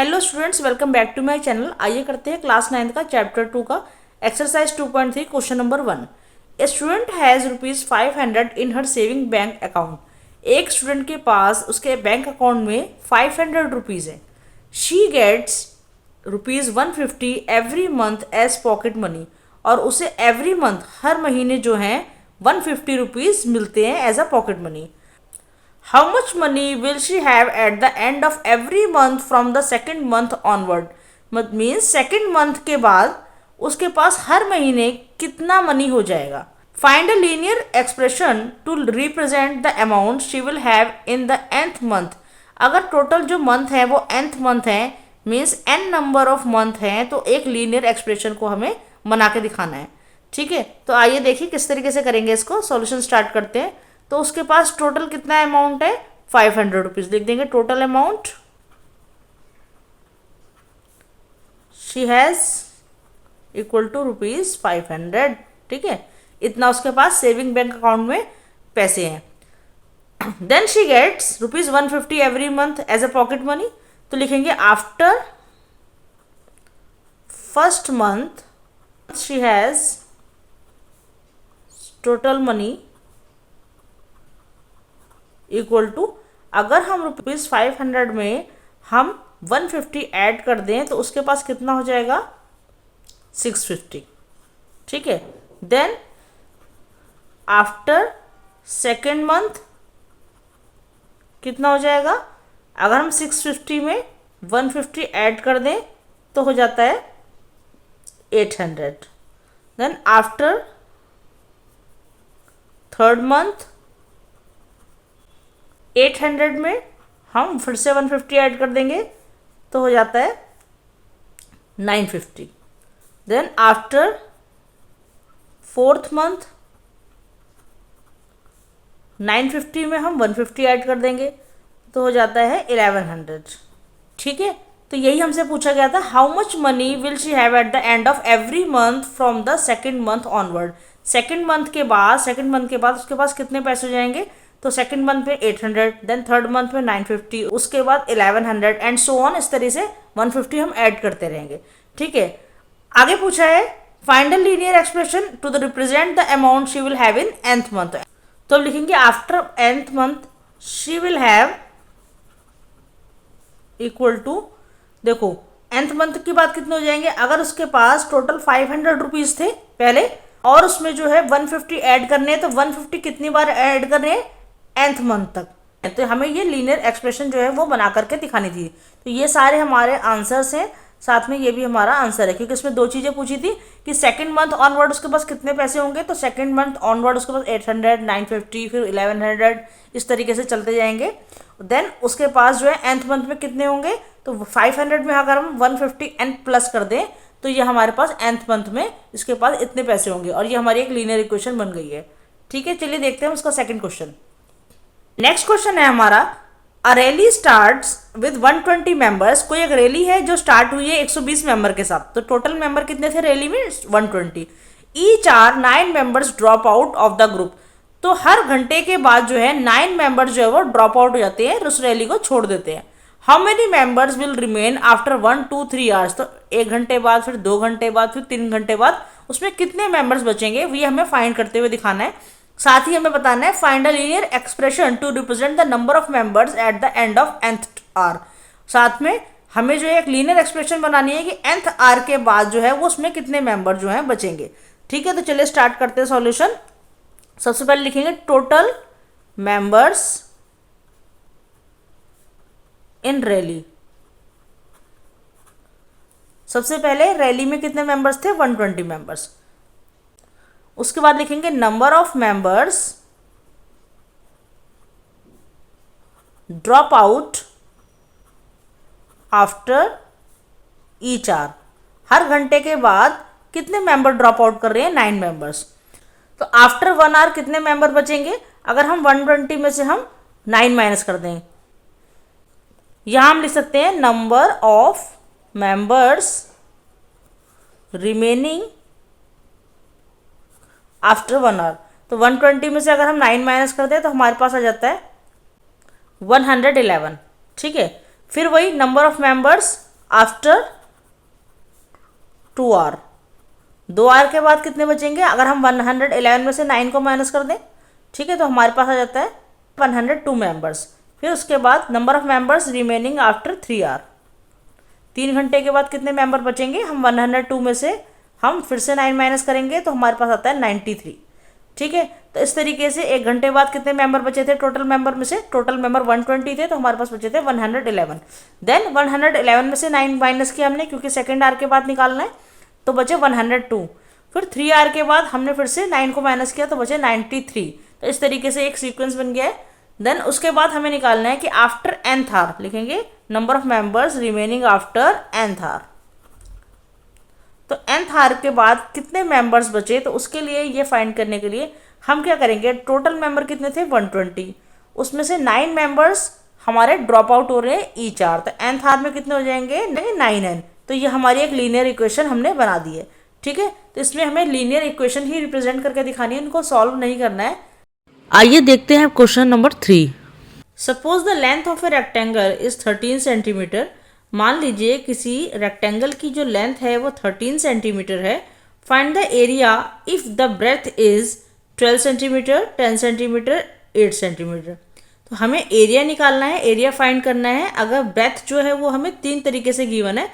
Hello students, welcome back to my channel. आइए करते हैं क्लास 9 का चैप्टर 2 का exercise 2.3 question number 1। A student has ₹500 in her saving bank account. एक student के पास उसके बैंक अकाउंट में ₹500 है। She gets ₹150 every month as pocket money, और उसे एवरी मंथ हर महीने जो है ₹150 मिलते हैं as a pocket money. How much money will she have at the end of every month from the second month onward? Means second month के बाद उसके पास हर महीने कितना मनी हो जाएगा। Find a linear expression to represent the amount she will have in the nth month. अगर total जो month है वो nth मंथ है, means n number of month हैं, तो एक लीनियर एक्सप्रेशन को हमें बना के दिखाना है। ठीक है, तो आइए देखिए किस तरीके से करेंगे इसको। सॉल्यूशन स्टार्ट करते हैं। तो उसके पास टोटल कितना अमाउंट है, ₹500 लिख देंगे। Total amount she has equal to ₹500। ठीक है, इतना उसके पास सेविंग बैंक अकाउंट में पैसे हैं। Then she gets ₹150 every month as a pocket money. तो लिखेंगे after first month she has total money equal to, अगर हम ₹500 में हम 150 ऐड कर दें तो उसके पास कितना हो जाएगा, 650। ठीक है, देन आफ्टर सेकेंड मंथ कितना हो जाएगा, अगर हम 650 में 150 ऐड कर दें तो हो जाता है 800। देन आफ्टर थर्ड मंथ 800 में हम फिर से 150 ऐड कर देंगे तो हो जाता है 950। देन आफ्टर फोर्थ मंथ 950 में हम 150 ऐड कर देंगे तो हो जाता है 1100। ठीक है, तो यही हमसे पूछा गया था, how much money will she have eight the end of every month from the second month onward. Second month के बाद उसके पास कितने पैसे हो जाएंगे। तो सेकंड मंथ में 800, देन थर्ड मंथ में 950, उसके बाद 1100 एंड सो ऑन। इस तरह से 150 हम ऐड करते रहेंगे। ठीक है, आगे पूछा है find a linear expression to the represent the amount she will have in nth month. तो लिखेंगे after nth month she will have equal to, देखो nth मंथ की बात कितने हो जाएंगे, अगर उसके पास टोटल ₹500 थे पहले और उसमें जो है 150 ऐड करने हैं, तो 150 कितनी बार ऐड करने हैं, nth मंथ तक। तो हमें ये लीनियर एक्सप्रेशन जो है वो बना करके दिखानी थी। तो ये सारे हमारे आंसर्स हैं, साथ में ये भी हमारा आंसर है, क्योंकि इसमें दो चीज़ें पूछी थी कि सेकंड मंथ ऑनवर्ड उसके पास कितने पैसे होंगे। तो सेकंड मंथ ऑनवर्ड उसके पास 800, 950, फिर 1100, इस तरीके से चलते जाएंगे। देन उसके पास जो है nth मंथ में कितने होंगे, तो 500 में अगर हम 150 n प्लस कर दें तो ये हमारे पास nth मंथ में इसके पास इतने पैसे होंगे, और ये हमारी एक लीनियर इक्वेशन बन गई है। ठीक है, चलिए देखते हैं उसका सेकंड क्वेश्चन। नेक्स्ट क्वेश्चन है हमारा, अ रैली स्टार्ट्स विद 120 मेंबर्स। कोई एक रैली है जो स्टार्ट हुई है 120 मेंबर के साथ। तो टोटल मेंबर कितने थे रैली में, 120। Each hour 9 members drop out of the group. तो हर घंटे के बाद जो है 9 मेंबर जो है वो ड्रॉप आउट हो जाते हैं, उस रैली को छोड़ देते हैं। How many members will remain after 1, 2, 3 hours. तो 1 घंटे बाद, फिर 2 घंटे बाद, फिर 3 घंटे बाद उसमें कितने मेंबर्स बचेंगे, ये हमें फाइंड करते हुए दिखाना है। साथ ही हमें बताना है find a linear expression to represent the number of members at the end of nth hour. साथ में हमें जो है एक लीनियर एक्सप्रेशन बनानी है कि nth आवर के बाद जो है वो उसमें कितने मेंबर जो हैं बचेंगे। ठीक है, तो चलिए स्टार्ट करते हैं सॉल्यूशन। सबसे पहले लिखेंगे टोटल मेंबर्स इन रैली। सबसे पहले रैली में कितने मेंबर्स थे, 120 मेंबर्स। उसके बाद लिखेंगे number of members drop out after each hour. हर घंटे के बाद कितने मेंबर ड्रॉप आउट कर रहे हैं, 9 मेंबर्स। तो आफ्टर 1 आवर कितने मेंबर बचेंगे, अगर हम 120 में से हम 9 माइनस कर दें, यहां हम लिख सकते हैं number of members remaining after 1 hour. तो 120 में से अगर हम 9 माइनस कर दें तो हमारे पास आ जाता है 111। ठीक है, फिर वही number of members after 2 hour. 2 hour के बाद कितने बचेंगे, अगर हम 111 में से 9 को माइनस कर दें, ठीक है, तो हमारे पास आ जाता है 102 मेंबर्स। फिर उसके बाद number of members remaining after 3 hour, 3 घंटे के बाद कितने मेंबर बचेंगे, हम 102 में से हम फिर से 9 माइनस करेंगे तो हमारे पास आता है 93। ठीक है, तो इस तरीके से 1 घंटे बाद कितने मेंबर बचे थे टोटल मेंबर में से, टोटल मेंबर 120 थे तो हमारे पास बचे थे 111। देन 111 में से 9 माइनस किया हमने क्योंकि सेकेंड आवर के बाद निकालना है, तो बचे 102। फिर 3 आवर के बाद हमने फिर से 9 को माइनस किया तो बचे 93। तो इस तरीके से एक सीक्वेंस बन गया है। देन उसके बाद हमें निकालना है कि आफ्टर nth आवर, लिखेंगे number of members remaining after nth hour. तो nth आवर के बाद कितने मेंबर्स बचे, तो उसके लिए ये फाइंड करने के लिए हम क्या करेंगे, टोटल मेंबर कितने थे 120, उसमें से 9 मेंबर्स हमारे ड्रॉप आउट हो रहे हैं ईच आवर, तो nth आवर में कितने हो जाएंगे 9n। तो ये हमारी एक लीनियर इक्वेशन हमने बना दी है। ठीक है, तो इसमें हमें लीनियर इक्वेशन ही रिप्रेजेंट करके दिखानी है, इनको सॉल्व नहीं करना है। आइए देखते हैं question number 3। Suppose the length of a rectangle is 13 centimetre. मान लीजिए किसी रेक्टेंगल की जो लेंथ है वो 13 सेंटीमीटर है। Find the area if the breadth is 12 centimetre, 10 centimetre, 8 centimetre. तो हमें एरिया निकालना है, एरिया फाइंड करना है। अगर ब्रेथ जो है वो हमें 3 तरीके से गिवन है,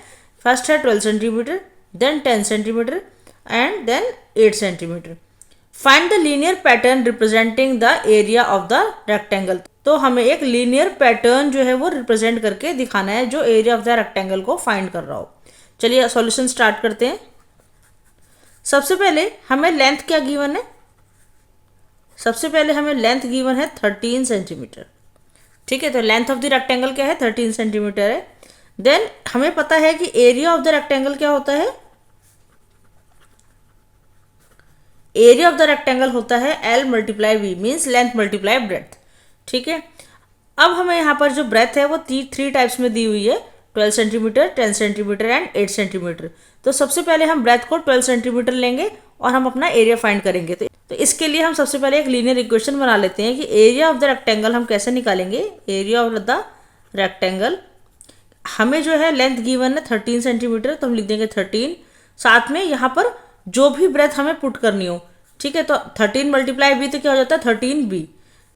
फर्स्ट है 12 centimetre, then 10 centimetre and then 8 centimetre. Find the linear pattern representing the area of the rectangle. तो हमें एक लीनियर पैटर्न जो है वो रिप्रेजेंट करके दिखाना है जो एरिया ऑफ द रेक्टेंगल को फाइंड कर रहा हो। चलिए सॉल्यूशन स्टार्ट करते हैं। सबसे पहले हमें लेंथ क्या गिवन है, सबसे पहले हमें लेंथ गिवन है 13 सेंटीमीटर। ठीक है, तो लेंथ ऑफ द रेक्टेंगल क्या है 13 सेंटीमीटर है। देन हमें पता है कि एरिया ऑफ द रेक्टेंगल क्या होता है, एरिया ऑफ द रेक्टेंगल होता है L multiply V, means length multiply breath. ठीक है, अब हमें यहाँ पर जो ब्रेथ है वो 3 टाइप्स में दी हुई है, 12 सेंटीमीटर, 10 सेंटीमीटर एंड 8 सेंटीमीटर। तो सबसे पहले हम ब्रेथ को 12 सेंटीमीटर लेंगे और हम अपना एरिया फाइंड करेंगे। तो इसके लिए हम सबसे पहले एक लीनियर इक्वेशन बना लेते हैं कि एरिया ऑफ द रेक्टेंगल हम कैसे निकालेंगे। एरिया ऑफ द रेक्टेंगल, हमें जो है लेंथ गिवन है 13 सेंटीमीटर, तो हम लिख देंगे 13, साथ में यहाँ पर जो भी ब्रेथ हमें पुट करनी हो। ठीक है, तो 13 मल्टीप्लाई बी तो क्या हो जाता है 13b।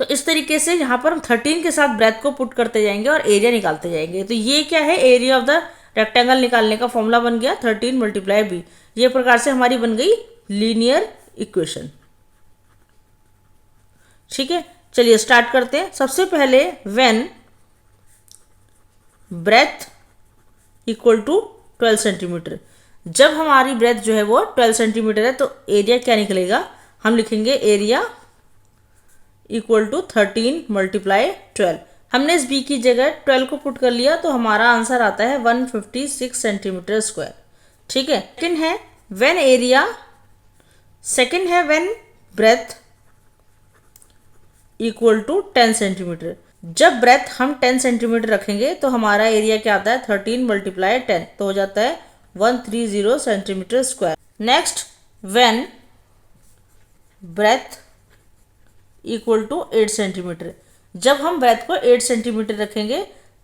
तो इस तरीके से यहाँ पर हम 13 के साथ ब्रेथ को पुट करते जाएंगे और एरिया निकालते जाएंगे। तो ये क्या है, एरिया ऑफ द रेक्टेंगल निकालने का फॉर्मूला बन गया 13 मल्टीप्लाई बी। ये प्रकार से हमारी बन गई लीनियर इक्वेशन। ठीक है, चलिए स्टार्ट करते हैं। सबसे पहले when breadth equal to 12 centimetre, जब हमारी ब्रेथ जो है वो 12 सेंटीमीटर है तो एरिया क्या निकलेगा, हम लिखेंगे एरिया इक्वल टू 13 मल्टीप्लाई 12। हमने इस बी की जगह 12 को पुट कर लिया तो हमारा आंसर आता है 156 सेंटीमीटर स्क्वायर। ठीक है, सेकेंड है व्हेन एरिया, सेकेंड है when breadth equal to 10 centimetre. जब ब्रेथ हम 10 सेंटीमीटर रखेंगे तो हमारा एरिया क्या आता है 13 मल्टीप्लाई 10, तो हो जाता है 130 centimetre square. Next when breadth equal to 8 centimetre, जब हम ब्रेथ को 8 सेंटीमीटर रखेंगे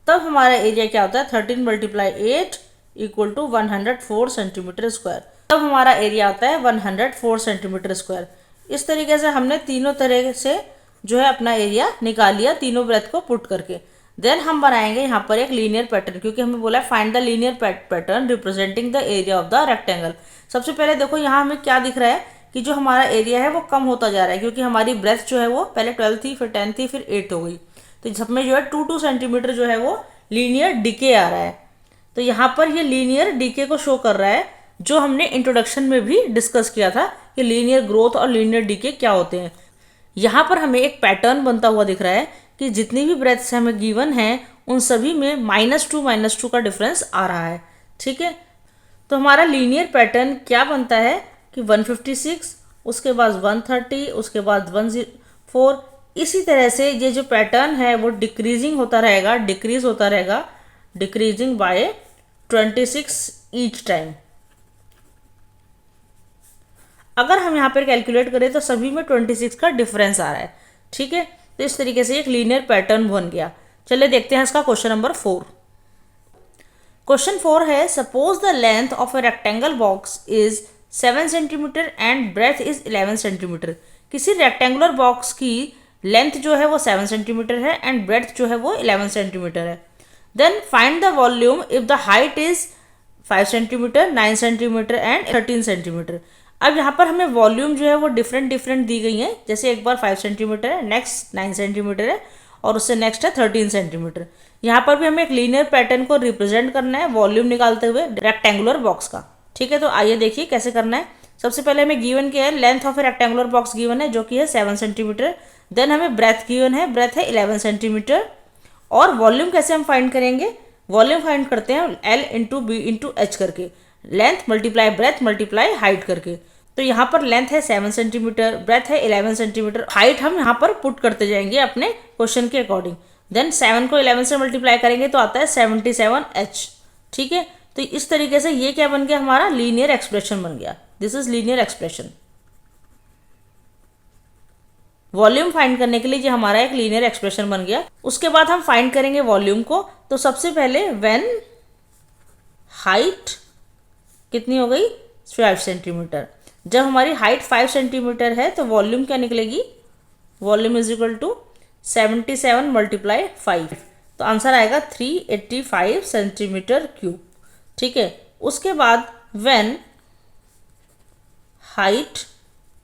तब हमारा एरिया क्या होता है 13 multiply 8 equal to 104 centimetre square, तब हमारा एरिया आता है 104 सेंटीमीटर स्क्वायर। इस तरीके से हमने तीनों तरह से जो है अपना एरिया निकाल लिया तीनों ब्रेथ को पुट करके। देन हम बनाएंगे यहाँ पर एक लीनियर पैटर्न, क्योंकि हमें बोला है find the linear pattern representing the area of the rectangle. सबसे पहले देखो यहाँ हमें क्या दिख रहा है कि जो हमारा एरिया है वो कम होता जा रहा है, क्योंकि हमारी ब्रेथ जो है वो पहले 12 थी, फिर 10 थी, फिर 8 हो गई। तो सब में जो है 2 सेंटीमीटर जो है वो लीनियर डीके आ रहा है। तो यहाँ पर ये लीनियर डीके को शो कर रहा है, जो हमने इंट्रोडक्शन में भी डिस्कस किया था कि लीनियर ग्रोथ और लीनियर डीके क्या होते हैं। यहाँ पर हमें एक पैटर्न बनता हुआ दिख रहा है कि जितनी भी ब्रेथ्स हमें गिवन है उन सभी में -2 का डिफरेंस आ रहा है। ठीक है, तो हमारा लीनियर पैटर्न क्या बनता है कि 156, उसके बाद 130, उसके बाद 104। इसी तरह से ये जो पैटर्न है वो डिक्रीजिंग होता रहेगा, डिक्रीज होता रहेगा, डिक्रीजिंग बाय 26 ईच टाइम। अगर हम यहाँ पर कैलकुलेट करें तो सभी में 26 का डिफरेंस आ रहा है। ठीक है, तो इस तरीके से एक लीनियर पैटर्न बन गया। चलिए देखते हैं इसका क्वेश्चन नंबर 4। क्वेश्चन 4 है, suppose the length of a rectangle box is 7 centimetre and breadth is 11 centimetre. किसी रेक्टेंगुलर बॉक्स की लेंथ जो है वो 7 सेंटीमीटर है एंड ब्रेथ जो है वो 11 सेंटीमीटर है। Then find the volume if the height is 5 centimetre, 9 centimetre and 13 centimetre. अब यहाँ पर हमें वॉल्यूम जो है वो डिफरेंट डिफरेंट दी गई है, जैसे एक बार 5 सेंटीमीटर है, नेक्स्ट 9 सेंटीमीटर है और उससे नेक्स्ट है 13 सेंटीमीटर। यहाँ पर भी हमें एक लीनियर पैटर्न को रिप्रेजेंट करना है वॉल्यूम निकालते हुए रेक्टेंगुलर बॉक्स का। ठीक है, तो आइए देखिए कैसे करना है। सबसे पहले हमें गिवन क्या है, length of A rectangular box given है जो कि है 7 सेंटीमीटर। देन हमें ब्रेथ गिवन है, ब्रेथ है 11 सेंटीमीटर। और वॉल्यूम कैसे हम फाइंड करेंगे, वॉल्यूम फाइंड करते हैं L into B into H करके, length multiply breadth multiply height करके। तो यहाँ पर लेंथ है 7 सेंटीमीटर, ब्रेथ है 11 सेंटीमीटर, हाइट हम यहाँ पर पुट करते जाएंगे अपने क्वेश्चन के अकॉर्डिंग। देन 7 को 11 से मल्टीप्लाई करेंगे तो आता है 77H। ठीक है, तो इस तरीके से ये क्या बन गया, हमारा लीनियर एक्सप्रेशन बन गया। This is linear expression. Volume find करने के लिए ये हमारा एक लीनियर एक्सप्रेशन बन गया। उसके बाद हम फाइंड करेंगे वॉल्यूम को। तो सबसे पहले व्हेन हाइट कितनी हो गई, 5 सेंटीमीटर। जब हमारी हाइट 5 सेंटीमीटर है तो वॉल्यूम क्या निकलेगी, volume is equal to 77 multiply 5, तो आंसर आएगा 385 सेंटीमीटर क्यूब। ठीक है, उसके बाद when height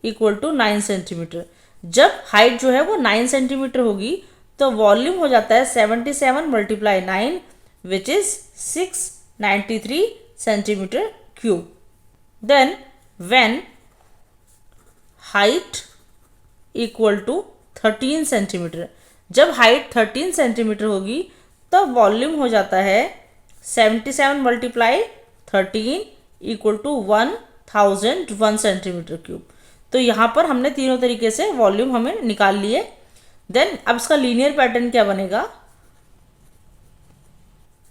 equal to 9 centimetre, जब हाइट जो है वो 9 सेंटीमीटर होगी तो वॉल्यूम हो जाता है 77 multiply 9 which is 693 centimetre cube. Then when height equal to 13 centimetre, जब हाइट 13 सेंटीमीटर होगी तो वॉल्यूम हो जाता है 77 multiply 13 equal to 1001 centimetre cube. तो यहाँ पर हमने तीनों तरीके से वॉल्यूम हमें निकाल लिए। देन अब इसका लीनियर पैटर्न क्या बनेगा,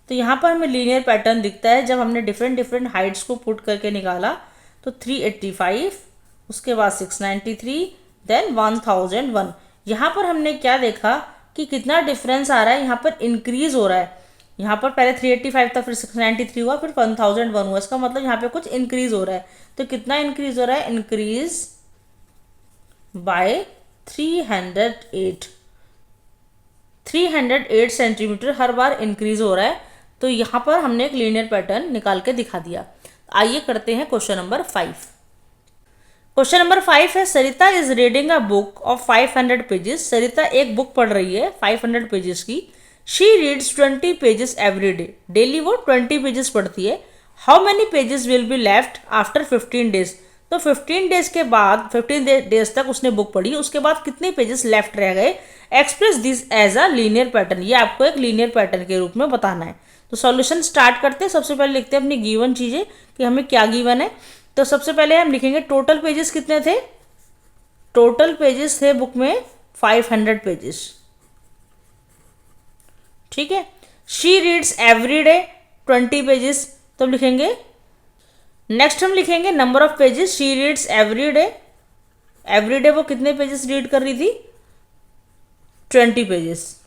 तो यहाँ पर हमें लीनियर पैटर्न दिखता है जब हमने डिफरेंट डिफरेंट हाइट्स को पुट करके निकाला। तो 385, उसके बाद 693, देन 1001। यहाँ पर हमने क्या देखा कि कितना डिफरेंस आ रहा है, यहाँ पर इंक्रीज हो रहा है। यहाँ पर पहले 385 था, फिर 693 हुआ, फिर 1001 हुआ। इसका मतलब यहाँ पे कुछ इंक्रीज हो रहा है। तो कितना इंक्रीज हो रहा है, increase by 308 centimetre her bar increase हो रहा है। तो यहाँ पर हमने एक लीनियर पैटर्न निकाल के दिखा दिया। आइए करते हैं क्वेश्चन नंबर 5। क्वेश्चन नंबर 5 है, Sarita is reading a book of 500 pages. Sarita एक बुक पढ़ रही है 500 पेजेस की। She reads 20 pages every day. Daily वो 20 पेजेस पढ़ती है। How many pages will be left after 15 days. तो 15 डेज के बाद 15 डेज तक उसने बुक पढ़ी, उसके बाद कितने पेजेस लेफ्ट रह गए। Express this as a linear pattern. ये आपको एक लीनियर पैटर्न के रूप में बताना है। तो सॉल्यूशन स्टार्ट करते हैं। सबसे पहले लिखते हैं अपनी गिवन चीज़ें कि हमें क्या गिवन है। तो सबसे पहले हम लिखेंगे टोटल पेजेस कितने थे। टोटल पेजेस थे बुक में 500 पेजेस। ठीक है, she reads every day 20 pages, तो लिखेंगे। नेक्स्ट हम लिखेंगे number of pages. She reads every day, every day वो कितने पेजेस रीड कर रही थी, 20 पेजेस।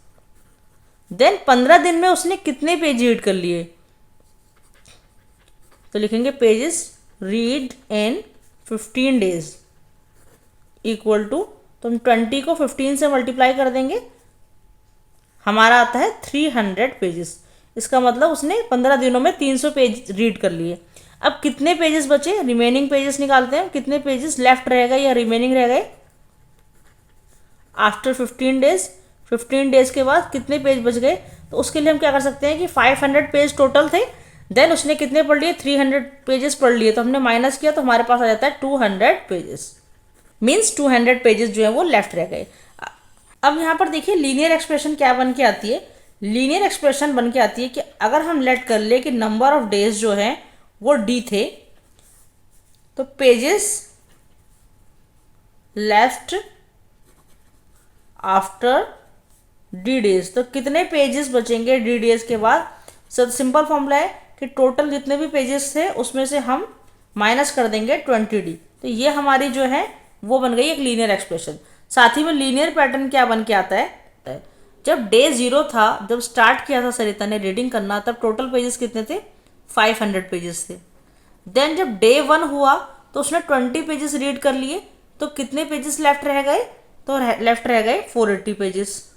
देन 15 दिन में उसने कितने पेज रीड कर लिए, तो लिखेंगे pages read in 15 days equal to, तो हम 20 को 15 से मल्टीप्लाई कर देंगे, हमारा आता है 300 पेजेस। इसका मतलब उसने 15 दिनों में 300 पेज रीड कर लिए। अब कितने पेजेस बचे, रिमेनिंग पेजेस निकालते हैं। कितने पेजेस लेफ्ट रह गए या रिमेनिंग रह गए आफ्टर 15 डेज। 15 डेज के बाद कितने पेज बच गए, तो उसके लिए हम क्या कर सकते हैं कि 500 पेज टोटल थे। देन उसने कितने पढ़ लिए, 300 पेजेस पढ़ लिए, तो हमने माइनस किया तो हमारे पास आ जाता है 200 पेजेस। मीन्स 200 पेजेस जो है वो लेफ्ट रह गए। अब यहाँ पर देखिए लीनियर एक्सप्रेशन क्या बन के आती है। लीनियर एक्सप्रेशन बन के आती है कि अगर हम लेट कर ले कि नंबर ऑफ डेज जो है वो डी थे, तो pages left after D days, तो कितने पेजेस बचेंगे डी डेज के बाद। सो सिंपल फॉर्मूला है कि टोटल जितने भी पेजेस थे उसमें से हम माइनस कर देंगे 20 डी। तो ये हमारी जो है वो बन गई एक लीनियर एक्सप्रेशन। साथ ही में लीनियर पैटर्न क्या बन के आता है, जब डे 0 था, जब स्टार्ट किया था सरिता ने रीडिंग करना, तब टोटल पेजेस कितने थे 500 पेजेस थे। देन जब डे 1 हुआ तो उसने 20 पेजेस रीड कर लिए, तो कितने पेजेस लेफ्ट रह गए, तो लेफ्ट रह गए 480 पेजेस।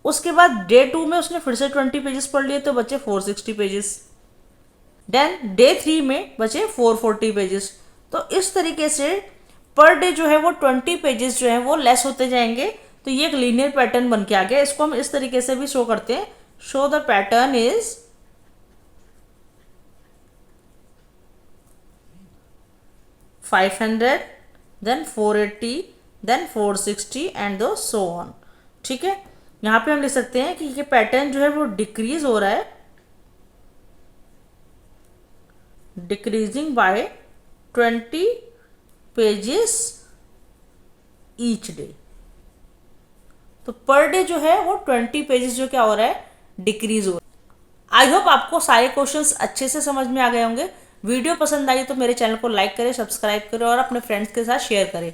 उसके बाद डे 2 में उसने फिर से 20 पेजेस पढ़ लिए तो बचे 460 पेजेस। देन डे 3 में बचे 440 पेजेस। तो इस तरीके से पर डे जो है वो 20 पेजेस जो है वो लेस होते जाएंगे। तो ये एक लीनियर पैटर्न बन के आ गया। इसको हम इस तरीके से भी शो करते हैं, show the pattern is 500, then 480, then 460 and दो सो ऑन। ठीक है, यहाँ पे हम लिख सकते हैं कि ये पैटर्न जो है वो डिक्रीज हो रहा है, decreasing by 20 pages each day. तो पर डे जो है वो 20 पेजेस जो क्या हो रहा है, डिक्रीज हो रहा है। आई होप आपको सारे क्वेश्चंस अच्छे से समझ में आ गए होंगे। वीडियो पसंद आई तो मेरे चैनल को लाइक करें, सब्सक्राइब करें और अपने फ्रेंड्स के साथ शेयर करें।